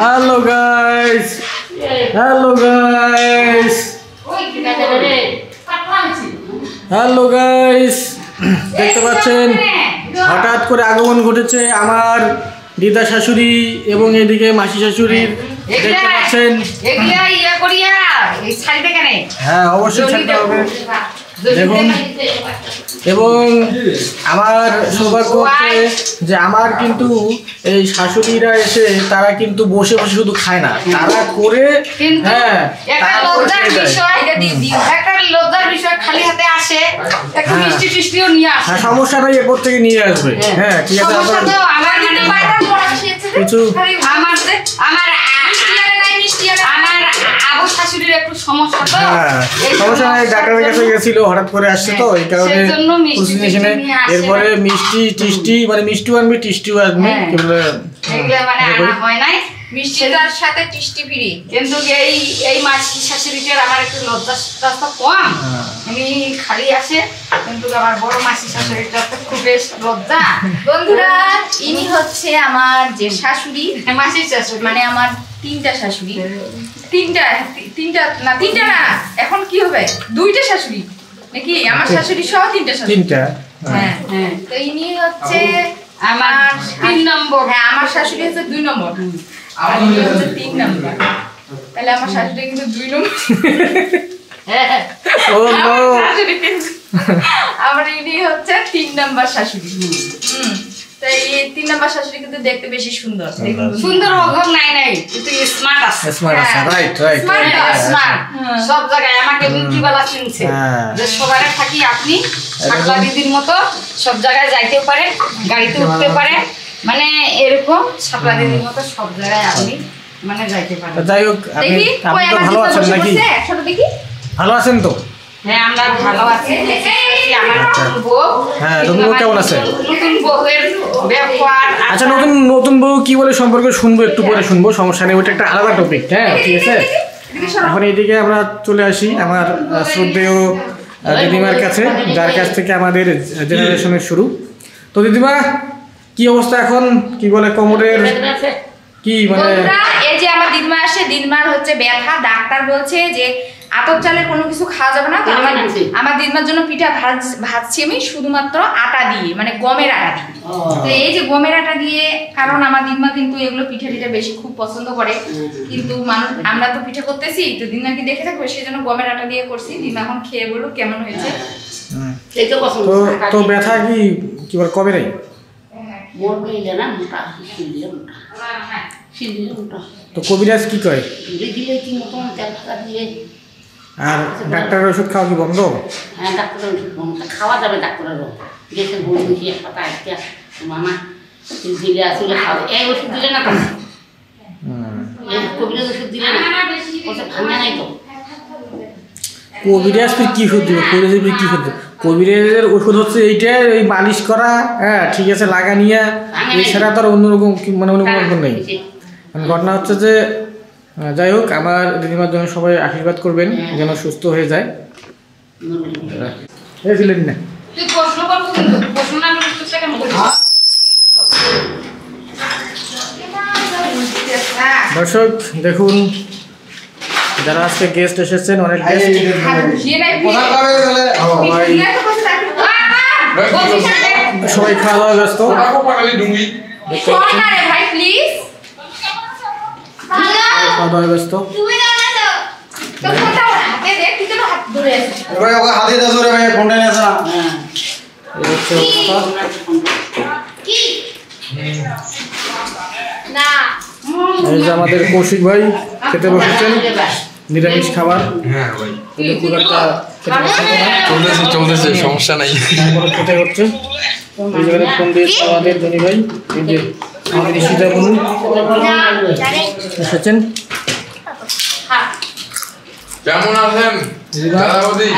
Hello guys, hello guys, hello guys, দেখতে পাচ্ছেন হঠাৎ করে আগমন ঘটেছে আমার দিদা শাশুড়ি এবং এদিকে মাসি শাশুড়ির। দেখতে পাচ্ছেন, হ্যাঁ অবশ্যই ছাড়তে হবে। দেখুন, এবং আমার সৌভাগ্য হচ্ছে যে আমার কিন্তু এই শাশুড়িরা এসে তারা কিন্তু বসে বসে শুধু খায় না, তারা করে হ্যাঁ সমস্যা নাই, এরপর থেকে নিয়ে আসবে। হ্যাঁ ঠিক আছে, কিছু সমস্যা নাই, ডাক্তারের কাছে গেছিল, হঠাৎ করে আসছে তো এই কারণে। এরপরে মিষ্টি টিষ্টি মানে মিষ্টিও আনবি টিষ্টিও আনবি, মিষ্টিটার সাথে টিষ্টি ফ্রি। কিন্তু এই মাসি শাশুড়িটার আমার একটু লজ্জা কম, উনি খালি আসে, কিন্তু আমার বড় মাসি শাশুড়িটা খুব বেশ লজ্জা। বন্ধুরা, ইনি হচ্ছে আমার যে শাশুড়ি, মাসির শাশুড়ি, মানে আমার তিনটা শাশুড়ি, তিনটা না, এখন কি হবে দুইটা শাশুড়ি নাকি, আমার শাশুড়ি সহ তিনটা শাশুড়ি। হ্যাঁ হ্যাঁ, তো ইনি হচ্ছে আমার 3 নম্বর। হ্যাঁ, আমার শাশুড়ি হচ্ছে 2 নম্বর, আর ইনি হচ্ছে 3 নম্বর। তাহলে আমার শাশুড়ি কিন্তু 2 নম্বর। আমার ইনি হচ্ছে 3 নম্বর শাশুড়ি। তো এই 3 নম্বর শাশুড়ি কিন্তু দেখতে বেশি সুন্দর। সুন্দর হোক নাই কিন্তু স্মার্ট আছে, স্মার্ট আছে, রাইট রাইট স্মার্ট। সব জায়গায় আমাকে মুক্তিবালা চিনছে যে সবারে থাকি আপনি শাকলা দিদির মতো সব জায়গায় যাইতে পারে, গাড়িতে উঠতে পারে, মানে এরকম শাকলা দিদির মতো সব জায়গায় আপনি মানে যাইতে পারেন। যাই হোক, আপনি তো ভালো আছেন নাকি? একসাথে দেখি ভালো আছেন তো? হ্যাঁ, আমরা ভালো আছি। আমার নতুন বউ, হ্যাঁ নতুন বউ কেমন আছে? নতুন বউয়ের ব্যবহার, আচ্ছা নতুন বউ কি বলে সম্পর্কে শুনবো, একটু পরে শুনবো, সমস্যা নেই, ওটা একটা আলাদা টপিক। হ্যাঁ ঠিক আছে, এখন এইদিকে আমরা চলে আসি আমার শ্রদ্ধেয় দিদিমার কাছে, যার কাছ থেকে আমাদের জেনারেশনের শুরু। তো দিদিমা, কি অবস্থা এখন, কি বলে কোমরের কি মানে? এই যে আমার দিদিমা আসে, দিদিমার হচ্ছে ব্যথা, ডাক্তার বলছে যে আতপ চালের কোনো কিছু খাওয়া যাবে না। তো আমার দিদিমার জন্য পিঠা ভাজছি আমি শুধুমাত্র আটা দিয়ে, মানে গমের আটা দিয়ে। তো এই যে গমের আটা দিয়ে, কারণ আমার দিদিমা কিন্তু এগুলো পিঠা টিঠা বেশি খুব পছন্দ করে, কিন্তু আমরা তো পিঠা করতেছি, তো দিদিমা কি দেখে থাকবে, সেই জন্য গমের আটা দিয়ে করছি। দিদিমা এখন খেয়ে বলুন কেমন হয়েছে। তো ব্যথা কি বল কবে নাই? তো কবিরাজ কি কয়? আর ডাক্তারের ওষুধ খাওয়া কি বন্ধ? হ্যাঁ, ডাক্তারের ওষুধ বন্ধ, খাওয়া যাবে ডাক্তারের গেছে বই বসিয়ে পাতা একটা মামা দিলে আসলে খাওয়া, এই ওষুধ দিলে না তো, কবিরাজ ওষুধ দিলে না, ওটা ভাঙা নাই তো। কবিরাজ কি ওষুধ দিবে? কবিরাজের কি ওষুধ? কবিরাজের ওষুধ হচ্ছে এইটা, ওই মালিশ করা, হ্যাঁ ঠিক আছে, লাগানিয়া, এছাড়া তো আর অন্যরকম মানে অন্যরকম নেই। ঘটনা হচ্ছে যে, যাই হোক, আমার দিদিমার জন্য সবাই আশীর্বাদ করবেন যেন সুস্থ হয়ে যায়। দর্শক দেখুন, যারা আজকে গেস্ট এসেছেন, অনেক গেস্ট, সবাই খাওয়া দাওয়া ব্যস্ত। আমাদের কৌশিক ভাই খেতে বসেছেন নিরামিষ খাবার। চলতেছে, সমস্যা নাই, খেতে হচ্ছে। ফোন দিয়েছে আমাদের ধনী ভাই, আমাদের সীতা বলুন এসেছেন। কেমন আছেন দাদাবদি?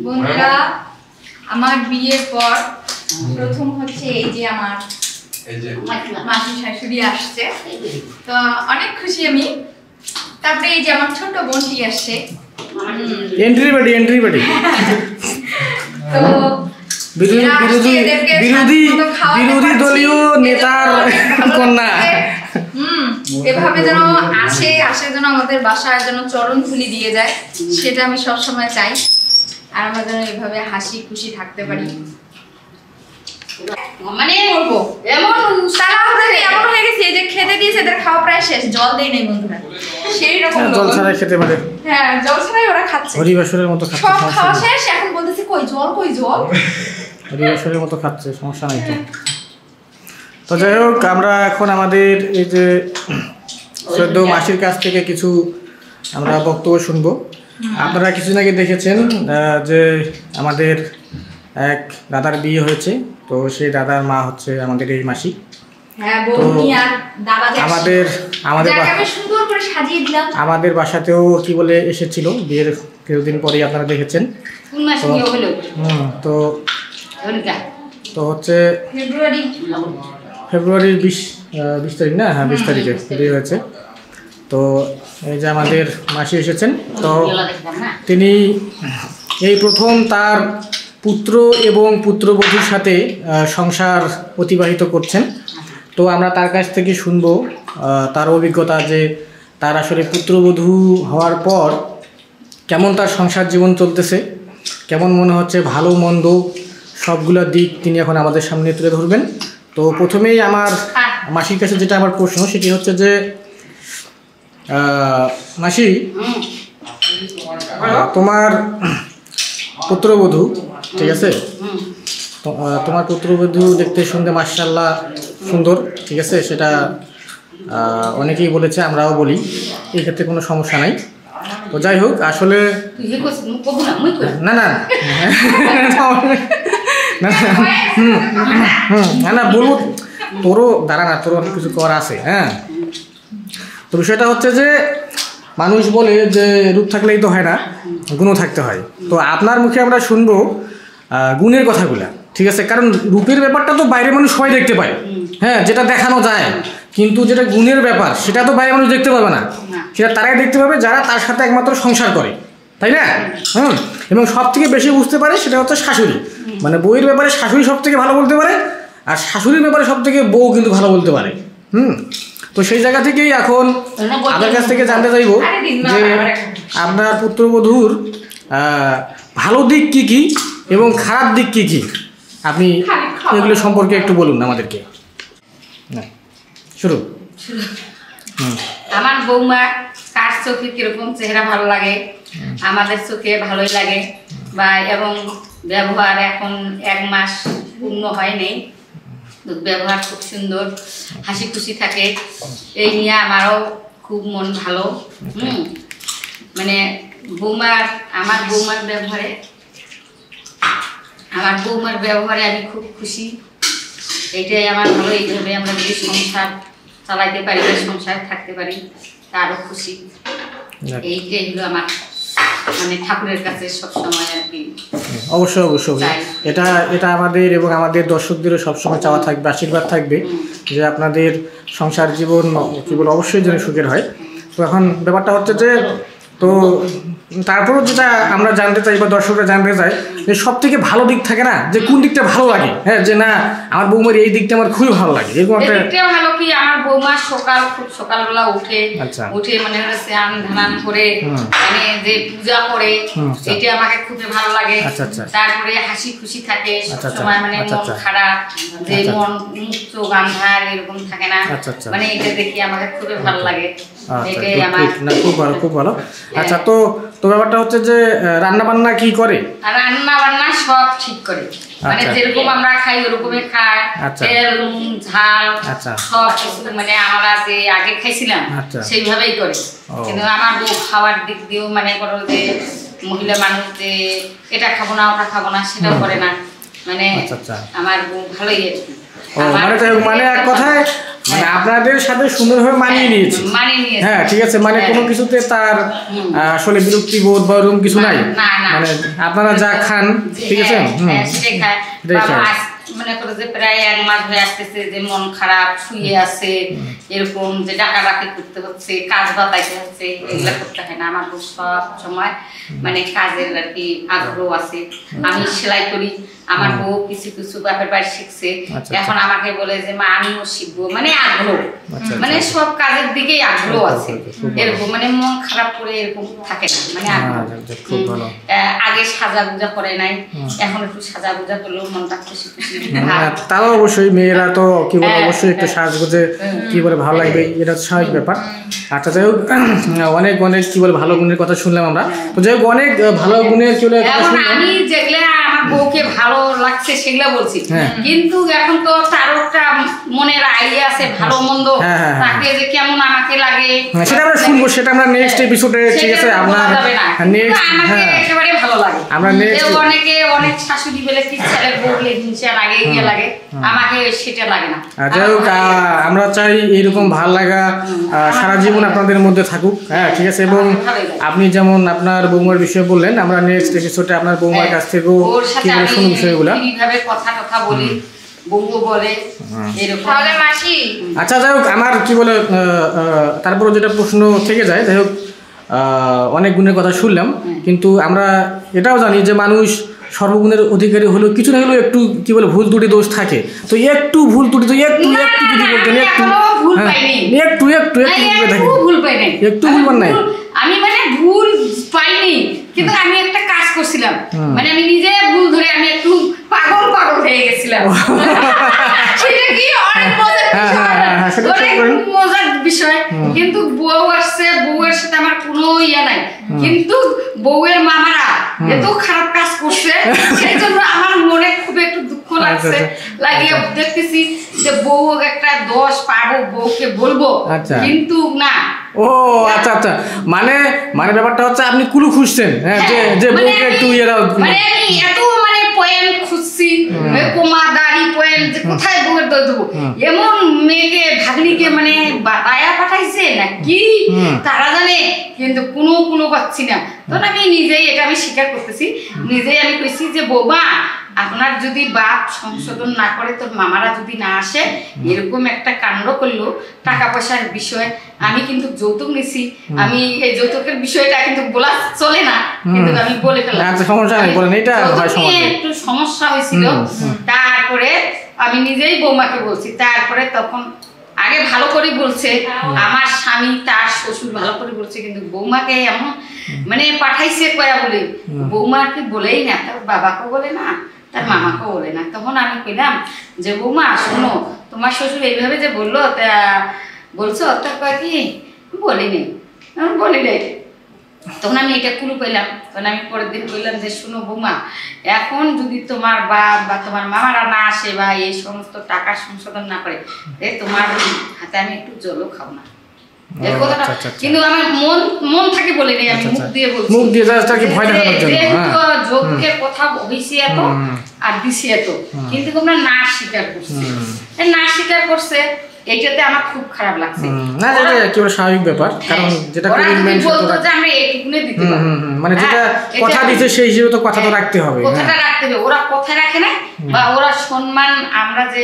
বন্ধুরা, আমার বিয়ের পর প্রথম হচ্ছে এই যে আমার মাসি শাশুড়ি আসছে, তো অনেক খুশি আমি। তারপরে এই যে আমার ছোট বোনটি আসছে, এন্ট্রি বাড়ি তো বিরোধী দলীয় নেতার কন্যা। এভাবে যেন আসে যেন আমাদের বাসায় যেন চরণ ধুলি দিয়ে যায়, সেটা আমি সবসময় চাই। আর আমরা যেন এভাবে হাসি খুশি থাকতে পারি। মানে বলবো এমন এমন হয়ে গেছে যে খেতে দিয়েছে, এদের খাওয়া প্রায় শেষ, জল দেই নাই বন্ধুরা, সেই রকম জল ছাড়াই খেতে পারে। হ্যাঁ, জল ছাড়াই ওরা খাচ্ছে, হরিবাসরের মতো খাচ্ছে, সব খাওয়া শেষ, এখন বলতেছে কই জল হরিবাসরের মতো খাচ্ছে, সমস্যা নাই তো। তো যাই হোক, আমরা এখন আমাদের এই যে সদ্য মাসির কাছ থেকে কিছু আমরা বক্তব্য শুনবো। আপনারা কিছুদিন আগে দেখেছেন যে আমাদের এক দাদার বিয়ে হয়েছে, তো সেই দাদার মা হচ্ছে আমাদের এই মাসি। আমাদের বাসাতেও কি বলে এসেছিল বিয়ের কিছুদিন পরেই, আপনারা দেখেছেন। তো তো হচ্ছে ফেব্রুয়ারির 20 তারিখ না? হ্যাঁ, 20 তারিখে বিয়ে হয়েছে। তো এই যে আমাদের মাসি এসেছেন, তো তিনি এই প্রথম তার পুত্র এবং পুত্রবধূর সাথে সংসার অতিবাহিত করছেন। তো আমরা তার কাছ থেকে শুনবো তার অভিজ্ঞতা, যে তার আসলে পুত্রবধূ হওয়ার পর কেমন তার সংসার জীবন চলতেছে, কেমন মনে হচ্ছে, ভালো মন্দ সবগুলো দিক তিনি এখন আমাদের সামনে তুলে ধরবেন। তো প্রথমেই আমার মাসির কাছে যেটা আমার প্রশ্ন, সেটি হচ্ছে যে মাসি, তোমার পুত্রবধূ, ঠিক আছে, তোমার পুত্রবধূ দেখতে শুনতে মাশাআল্লাহ সুন্দর, ঠিক আছে, সেটা অনেকেই বলেছে, আমরাও বলি, এই ক্ষেত্রে কোনো সমস্যা নাই। তো যাই হোক, আসলে না না না বলবো, তোরও দাঁড়া না, তোর অনেক কিছু করা আছে। হ্যাঁ, তো বিষয়টা হচ্ছে যে মানুষ বলে যে রূপ থাকলেই তো হয় না, গুণও থাকতে হয়। তো আপনার মুখে আমরা শুনবো গুণের কথাগুলা, ঠিক আছে, কারণ রূপের ব্যাপারটা তো বাইরের মানুষ সবাই দেখতে পায়, হ্যাঁ, যেটা দেখানো যায়, কিন্তু যেটা গুণের ব্যাপার সেটা তো বাইরের মানুষ দেখতে পাবে না, সেটা তারাই দেখতে পাবে যারা তার সাথে একমাত্র সংসার করে, তাই না? এবং সব থেকে বেশি বুঝতে পারে সেটা হচ্ছে শাশুড়ি, মানে বউয়ের ব্যাপারে শাশুড়ি সব থেকে ভালো বলতে পারে, আর শাশুড়ির ব্যাপারে সব থেকে বউ কিন্তু ভালো বলতে পারে। তো সেই জায়গা থেকেই এখন আপনার কাছ থেকে জানতে চাইব যে আপনার পুত্রবধূর ভালো দিক কি কি এবং খারাপ দিক কি কি, আপনি এগুলো সম্পর্কে একটু বলুন আমাদেরকে। শুরু। আমার বৌমা কার চোখে কিরকম চেহারা ভালো লাগে, আমাদের চোখে ভালোই লাগে, বা এবং ব্যবহার এখন 1 মাস পূর্ণ হয়নি, ব্যবহার খুব সুন্দর, হাসি খুশি থাকে, এই নিয়ে আমারও খুব মন ভালো। মানে আমার বৌমার ব্যবহারে আমি খুব খুশি, এইটাই আমার ভালো। এইভাবে আমরা যদি সংসার চালাইতে পারি, সংসার থাকতে পারি, তারও খুশি। এইটাই হলো আমার মানে ঠাকুরের কাছে সবসময় আর কি। অবশ্যই অবশ্যই, এটা আমাদের এবং আমাদের দর্শকদেরও সবসময় চাওয়া থাকবে, আশীর্বাদ থাকবে যে আপনাদের সংসার জীবন কেবল অবশ্যই যেন সুখের হয়। তো এখন ব্যাপারটা হচ্ছে যে, তো তারপরও যেটা আমরা জানতে চাই বা দর্শকরা জানতে চায় যে সব থেকে ভালো দিক থাকে না, যে কোন দিকটা ভালো লাগে, হ্যাঁ, যে না আমার বৌমার এই দিকটা আমার খুবই ভালো লাগে, এরকম একটা দিকটা ভালো কি, আমার বৌমা খুব সকালবেলা উঠে মানে স্নান ধান করে মানে যে পূজা করে, এটা আমাকে খুবই ভালো লাগে। তারপরে হাসি খুশি থাকে সবসময়, মানে মন খারাপ যে মন মুক্ত গান্ধার এরকম থাকে না, মানে এটা দেখি আমাকে খুবই ভালো লাগে। এটাই আমার খুব ভালো, খুব ভালো। আচ্ছা, তো ব্যাপারটা হচ্ছে যে রান্না বান্না কি করে? রান্না বান্না সব ঠিক করে, মানে যেরকম আমরা খাই ওরকমই খায়, তেল ঝাল সব মানে আমরা যে আগে খাইছিলাম সেইভাবেই করে। কিন্তু আমার বউ খাওয়ার দিক দিয়েও মানে করো যে মহিলা মানুষ যে এটা খাবো না ওটা খাবো না সেটাও করে না, মানে আমার বউ ভালোই মানে এক কথায় মানে আপনাদের সাথে সুন্দরভাবে মানিয়ে নিয়েছে। হ্যাঁ, ঠিক আছে, মানে কোনো কিছুতে তার আসলে বিরক্তি বোধ বা ওরকম কিছু নাই, মানে আপনারা যা খান, ঠিক আছে, মনে করে যে প্রায় 1 মাস হয়ে আসতেছে যে মন খারাপ শুয়ে আছে, এরকম যে ডাকাডাকি করতে হচ্ছে, কাজ বাতাইতে হচ্ছে, এগুলা করতে হয় না। আমার সব সময় মানে কাজের আর কি আগ্রহ আছে। আমি সেলাই করি, আমার বউ কিছু কিছু বাপের বাড়ি শিখছে, এখন আমাকে বলে যে মা আমিও শিখবো, মানে আগ্রহ, মানে সব কাজের দিকেই আগ্রহ আছে এরকম, মানে মন খারাপ করে এরকম থাকে না, মানে আগে সাজা গুজা করে নাই, এখন একটু সাজা গুজা করলেও মনটা খুশি খুশি। তাও অবশ্যই মেয়েরা তো কি বলে অবশ্যই একটু সাজগোজে কি বলে ভালো লাগবে, এটা তো স্বাভাবিক ব্যাপার। আচ্ছা যাই হোক, অনেক অনেক কি বলে ভালো গুণের কথা শুনলাম আমরা, তো যাই হোক অনেক ভালো গুণের কি বলে আমি যেগুলা আমার বউকে ভালো লাগছে সেগুলা বলছি, কিন্তু এখন তো তারও একটা মনের আইডিয়া আছে ভালো মন্দ, তাকে যে কেমন আমাকে লাগে সেটা আমরা শুনবো, সেটা আমরা নেক্সট এপিসোডে, ঠিক আছে? আপনার নেক্সট একেবারে ভালো লাগে। আমরা নেক্সট অনেকে অনেক শাশুড়ি বলে কি ছেলের বউ বলে হিংসা লাগে, ইয়ে লাগে, আমাকে সেটা লাগে না। যাই হোক, আমরা চাই এইরকম ভালো লাগা সারা জীবন আপনাদের মধ্যে থাকুক, হ্যাঁ ঠিক আছে? এবং আপনি যেমন আপনার বৌমার বিষয়ে বললেন, আমরা নেক্সট এপিসোডে আপনার বৌমার কাছ থেকেও কি বলে শুনুন বিষয়গুলো, কিভাবে কথা বলি, বউ বলে এরকম। তাহলে মাসি আচ্ছা যাই হোক, আমার কি বলে তারপরে যেটা প্রশ্ন থেকে যায়, যাই হোক অনেক গুণের কথা শুনলাম, কিন্তু আমরা এটাও জানি যে মানুষ সর্বগুণের অধিকারী হলেও কিছু না হলেও একটু কি বলে ভুল ত্রুটি দোষ থাকে, তো একটু ভুল ত্রুটি তো একটু যদি বলতেন, একটু ভুল পাই নাই, একটু ভুল পান নাই। আমি মানে ভুল পাইনি, কিন্তু আমি একটা কাজ করছিলাম, মানে আমি নিজে ভুল ধরে আমি একটু পাগল হয়ে গেছিলাম। সেটা কি অনেক মজার বিষয়, কিন্তু বউ আসছে, বউয়ের সাথে আমার কোনো ইয়ে নাই, কিন্তু বউয়ের মামারা এত খারাপ কাজ করছে, সেই জন্য আমার মনে খুব একটু দুঃখ লাগছে, লাগিয়ে দেখতেছি যে বউ একটা দোষ পাবো, বউকে বলবো, কিন্তু না। ও আচ্ছা আচ্ছা, মানে ব্যাপারটা হচ্ছে আপনি কুলু খুঁজছেন, হ্যাঁ, যে বউকে একটু মানে আমি এত মানে পয়েন্ট খুঁজছি, কোমা দাড়ি পয়েন্ট, যে কোথায় বউয়ের দোষ দেবো, এমন মেয়েকে ভাগ্নিকে মানে বাতায়া পাঠাইছে না কি তারা জানে, কিন্তু কোনো পাচ্ছি না। তখন আমি নিজেই এটা আমি স্বীকার করতেছি, নিজেই আমি কইছি যে বৌমা আপনার যদি বাপ সংশোধন না করে, তোর মামারা যদি না আসে, এরকম একটা কাণ্ড করলো, টাকা পয়সার বিষয়, আমি কিন্তু যৌতুক নিছি, আমি এই যৌতুকের বিষয়টা কিন্তু বলা চলে না, কিন্তু আমি বলে ফেললাম, একটু সমস্যা হয়েছিল। তারপরে আমি নিজেই বৌমাকে বলছি, তারপরে তখন আগে ভালো করে বলছে আমার স্বামী, তার শ্বশুর ভালো করে বলছে, কিন্তু বৌমাকে এমন মানে পাঠাইছে কয়া বলে, বৌমাকে বলেই না, তার বাবাকে বলে না, তার মামাকেও বলে না। তখন আমি কইলাম যে বৌমা শোনো, তোমার শ্বশুর এইভাবে যে বললো, তা বলছো, তা কয় কি বলি নেই। তখন আমি এটা কুলু পেলাম, তখন আমি পরের দিন কইলাম যে শোনো বৌমা, এখন যদি তোমার বাপ বা তোমার মামারা না আসে বা এই সমস্ত টাকা সংশোধন না করে, তোমার হাতে আমি একটু জলও খাও না। কিন্তু আমার মন থেকে বলে নেই, আমি মুখ দিয়ে বলছি, যোগ্যের কথা হইছি এত আর দিছি এত, কিন্তু তোমরা না স্বীকার করছে, এইটাতে আমার খুব খারাপ লাগছে। না এটা একেবারে স্বাভাবিক ব্যাপার, কারণ যেটা বলতো যে আমরা এইটুকুনে দিতে পারি, মানে যেটা কথা দিতে সেই হিসেবে তো কথা তো রাখতে হবে, কথাটা রাখতে হবে। ওরা কথা রাখে না, বা ওরা সম্মান, আমরা যে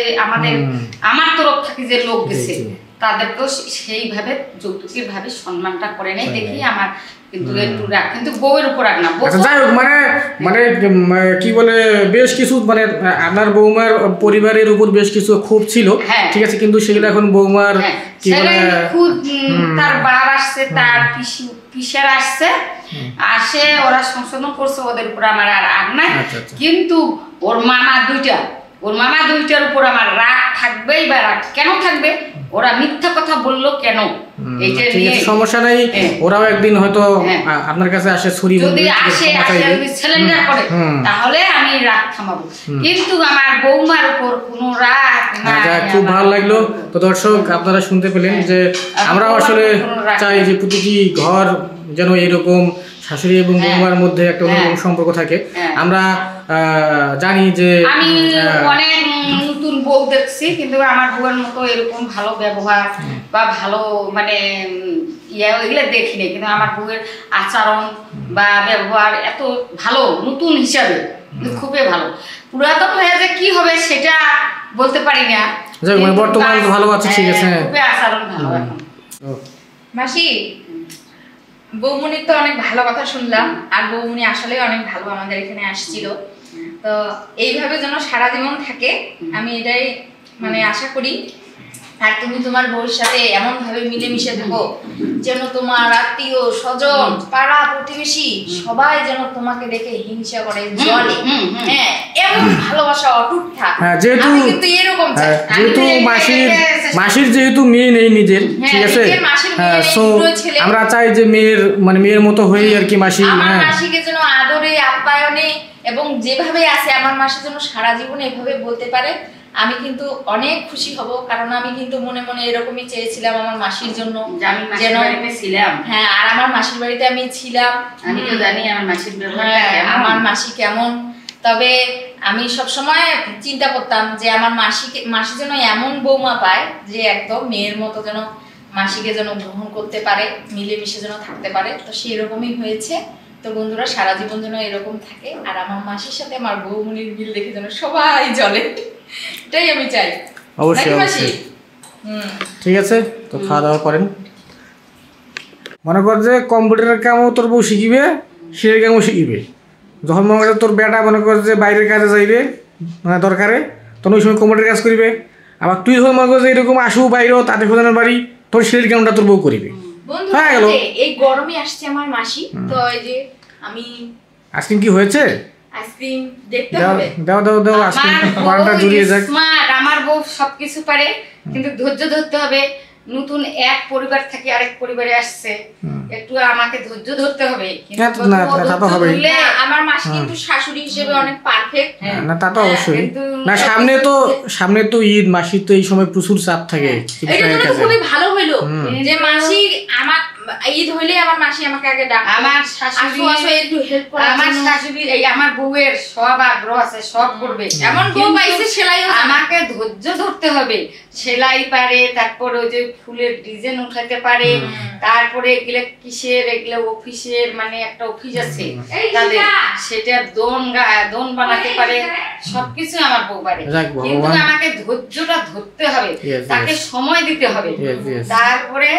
আমার তরফ থেকে যে লোক দিছে তাদেরকেও সেইভাবে যৌতুকের ভাবে সম্মানটা করে নেই, দেখি আমার কিন্তু একটু রাগ, কিন্তু বউয়ের উপর রাগ না। যাই হোক, মানে কি বলে বেশ কিছু মানে আপনার বৌমার পরিবারের উপর বেশ কিছু ক্ষোভ ছিল, ঠিক আছে, কিন্তু সেগুলো এখন বৌমার কি বলে খুব, তার বাপ আসছে, তার পিসার আসে, ওরা সংশোধন করছে, ওদের উপর আমার আর রাগ নাই, কিন্তু ওর মামা দুইটার উপর আমার রাগ থাকবেই। বা রাগ কেন থাকবে? ওরা মিথ্যা কথা বললো কেন, এইটা নিয়ে সমস্যা নাই, ওরাও একদিন হয়তো আপনার কাছে আসে, ছুরি যদি আসে সিলিন্ডার করে, তাহলে আমি রাগ থামাবো, কিন্তু আমার বৌমার উপর কোনো রাগ না। খুব ভালো লাগলো। তো দর্শক আপনারা শুনতে পেলেন যে আমরাও আসলে চাই যে প্রতিটি ঘর যেন এরকম শাশুড়ি এবং বৌমার মধ্যে একটা অন্যরকম সম্পর্ক থাকে। আমরা জানি যে আমি অনেক নতুন বউ দেখছি, কিন্তু আমার বউয়ের মতো এরকম ভালো ব্যবহার বা ভালো মানে এগুলো দেখিনি, কিন্তু আমার বউয়ের আচরণ বা ব্যবহার এত ভালো নতুন হিসাবে খুবই ভালো। পুরাতন হয়ে যে কি হবে সেটা বলতে পারি না, বর্তমানে ভালো আছে, ঠিক আছে, খুবই আচরণ ভালো। এখন মাসি বৌমনির তো অনেক ভালো কথা শুনলাম, আর বৌমনি আসলে অনেক ভালো আমাদের এখানে আসছিল। তো এইভাবে যেন সারা জীবন থাকে আমি এটাই মানে আশা করি। আর তুমি তোমার বউর সাথে এমন ভাবে মিলেমিশে থাকো যেন তোমার আত্মীয় স্বজন পাড়া প্রতিবেশী সবাই যেন তোমাকে দেখে হিংসা করে জলে। হ্যাঁ, এমন ভালোবাসা অটুট থাক। যেহেতু কিন্তু এরকম যেহেতু মাসির যেহেতু মেয়ে নেই নিজের, ঠিক আছে, সো আমরা চাই যে মেয়ের মতো হয়ে আর কি মাসি, আমার মাসিকে যেন আদরে আপ্যায়নে এবং যেভাবে আছে আমার মাসি যেন সারা জীবন এভাবে বলতে পারে, আমি কিন্তু অনেক খুশি হব। কারণ আমি কিন্তু মনে মনে এরকমই চেয়েছিলাম আমার মাসির জন্য, যেন ছিলাম। হ্যাঁ, আর আমার মাসির বাড়িতে আমি ছিলাম, আমি তো জানি আমার মাসির আমার মাসি কেমন। তবে আমি সবসময় চিন্তা করতাম যে আমার মাসি যেন এমন বৌমা পায় যে একদম মেয়ের মতো যেন মাসিকে যেন গ্রহণ করতে পারে, মিলেমিশে যেন থাকতে পারে। তো সেরকমই হয়েছে। তো বন্ধুরা সারা জীবন যেন এরকম থাকে, আর আমার মাসির সাথে আমার বৌমনির মিল দেখে যেন সবাই জ্বলে, এটাই আমি চাই। অবশ্যই। ঠিক আছে, তো খাওয়া দাওয়া করেন। মনে কর যে কম্পিউটারের কামও তোর বউ শিখিবে, সেটার কামও শিখিবে। যখন মনে করে তোর বেটা মনে কর যে বাইরের কাজে যাইবে মানে দরকারে, তখন ওই সময় কম্পিউটার কাজ করিবে। আবার তুই যখন মনে কর যে এরকম আসু বাইরেও তাদের খোঁজানোর বাড়ি, তোর সেটার কামটা তোর বউ করিবে। এই গরমে আসছে আমার মাসি, তো এই যে আমি আইসক্রিম কি হয়েছে, আইসক্রিম দেখতে হবে। দাও আইসক্রিম বারোটা জুড়িয়ে যাক। আমার বউ সবকিছু পারে, কিন্তু ধৈর্য ধরতে হবে। নতুন এক পরিবার থেকে আরেক পরিবারে আসছে, একটু আমাকে ধৈর্য ধরতে হবে। আমার মাসি কিন্তু শাশুড়ি হিসেবে অনেক পারফেক্ট। না তা তো অবশ্যই না, সামনে তো ঈদ, মাসির তো এই সময় প্রচুর চাপ থাকে। এটা খুবই ভালো হইলো যে মাসি আমার ঈদ হইলে আমার মাসি আমাকে আগে ডাকে, আমার শাশুড়ি একটু হেল্প করে। আমার শাশুড়ি এই আমার বউয়ের সব আগ্রহ আছে, সব করবে। এমন বউ পাইছে সেলাই আমাকে ধৈর্য ধরতে হবে। সেলাই পারে, তারপর ওই যে ফুলের ডিজাইন উঠাতে পারে, তারপরে এগুলো কিসের, এগুলো অফিসের মানে একটা অফিস আছে তাদের, সেটা দোন বানাতে পারে, সবকিছু আমার বউ পারে। কিন্তু আমাকে ধৈর্যটা ধরতে হবে, তাকে সময় দিতে হবে, তারপরে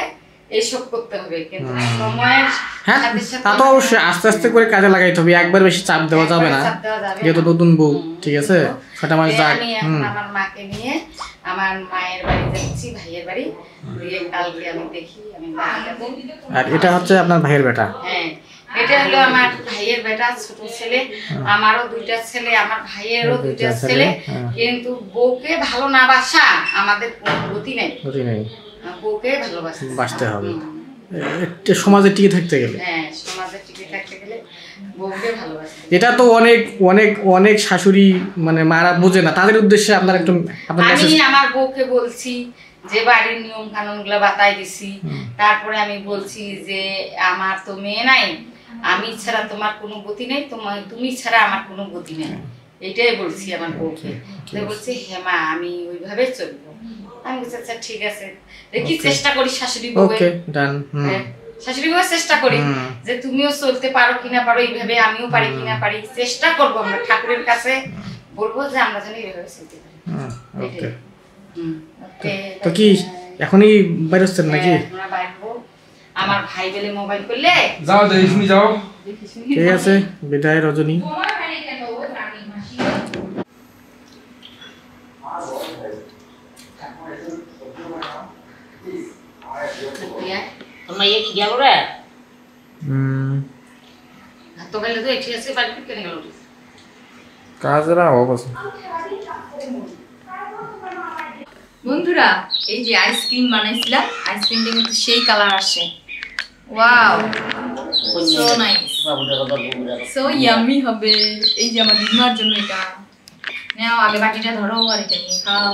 এইসব করতে হবে। কিন্তু সময়ের সাথে সাথে তা তো অবশ্যই আস্তে আস্তে করে কাজে লাগাইতে হবে, একবার বেশি চাপ দেওয়া যাবে না, যেহেতু নতুন বউ। ঠিক আছে, সেটা মাস যাক। আমার মাকে নিয়ে আমার মায়ের বাড়ি যাচ্ছি, ভাইয়ের বাড়ি, দিয়ে কালকে আমি দেখি আমি যাব। আর এটা হচ্ছে আপনার ভাইয়ের বেটা? হ্যাঁ, এটা হলো আমার ভাইয়ের বেটা, ছোট ছেলে। আমারও দুইটা ছেলে, আমার ভাইয়েরও দুইটা ছেলে। কিন্তু বউকে ভালো না বাসা আমাদের কোনো গতি নেই। বউকে ভালোবাসতে হবে সমাজে টিকে থাকতে গেলে। হ্যাঁ, সমাজে টিকে থাকতে গেলে বউকে ভালোবাসতে। এটা তো অনেক অনেক অনেক শাশুড়ি মানে মারা বোঝে না, তাদের উদ্দেশ্যে আপনার একটু আমি আমার বউকে বলছি যে বাড়ির নিয়ম কানুন গুলা বাতাই দিছি। তারপরে আমি বলছি যে আমার তো মেয়ে নাই, আমি ছাড়া তোমার কোনো গতি নেই, তুমি ছাড়া আমার কোনো গতি নেই, এটাই বলছি আমার বউকে। বলছি হ্যাঁ মা, আমি ওইভাবে চলবো। আমি বলছি আচ্ছা ঠিক আছে, দেখি চেষ্টা করি শাশুড়ি বউকে, শাশুড়ি বউয়ের চেষ্টা করি যে তুমিও চলতে পারো কিনা পারো এইভাবে, আমিও পারি কিনা পারি, চেষ্টা করবো। আমরা ঠাকুরের কাছে বলবো যে আমরা যেন এইভাবে চলতে পারি। তো কি এখনই বাইরে হচ্ছেন নাকি? আমার ভাই বলে মোবাইল করলে যাও, দেখি যাও। ঠিক আছে, বিদায় রজনী। বন্ধুরা, এই যে আইসক্রিম বানাইছিলাম, আইসক্রিমটা কিন্তু সেই কালার আসে। Wow, so nice, so yummy হবে। এই যে আমার দিদিমার জন্য এটা নাও, আগে বাটিটা ধরো আর এটা নিয়ে খাও।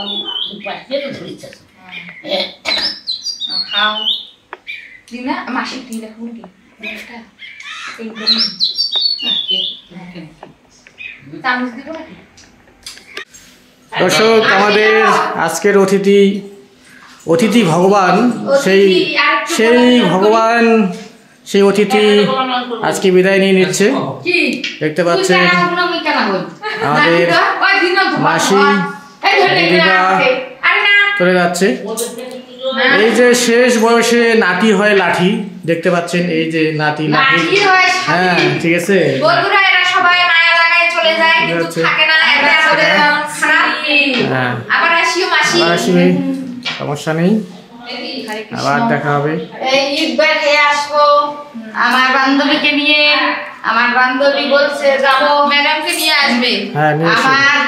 খাও দিনা, মাসি দিলে ফুলকি দর্শক, আমাদের আজকের অতিথি ভগবান, সেই ভগবান, সেই অতিথি আজকে বিদায় নিয়ে নিচ্ছে। দেখতে পাচ্ছেন আমাদের মাসি দিদিমা চলে যাচ্ছে। এই যে শেষ বয়সে নাতি হয় লাঠি, দেখতে পাচ্ছেন এই যে নাতি লাঠি। হ্যাঁ, ঠিক আছে। বন্ধুরা এরা সবাই মায়া লাগায় চলে যায়, কিন্তু থাকে না, এটা আমাদের খারাপ। হ্যাঁ, আবার আসিও মাসি, সমস্যা নেই, আবার দেখা হবে। এই ঈদবার খেয়ে আসবো আমার বান্ধবীকে নিয়ে। আমার বান্ধবী বলছে যাবো, ম্যাডামকে নিয়ে আসবে। হ্যাঁ, নিয়ে এসো। আমার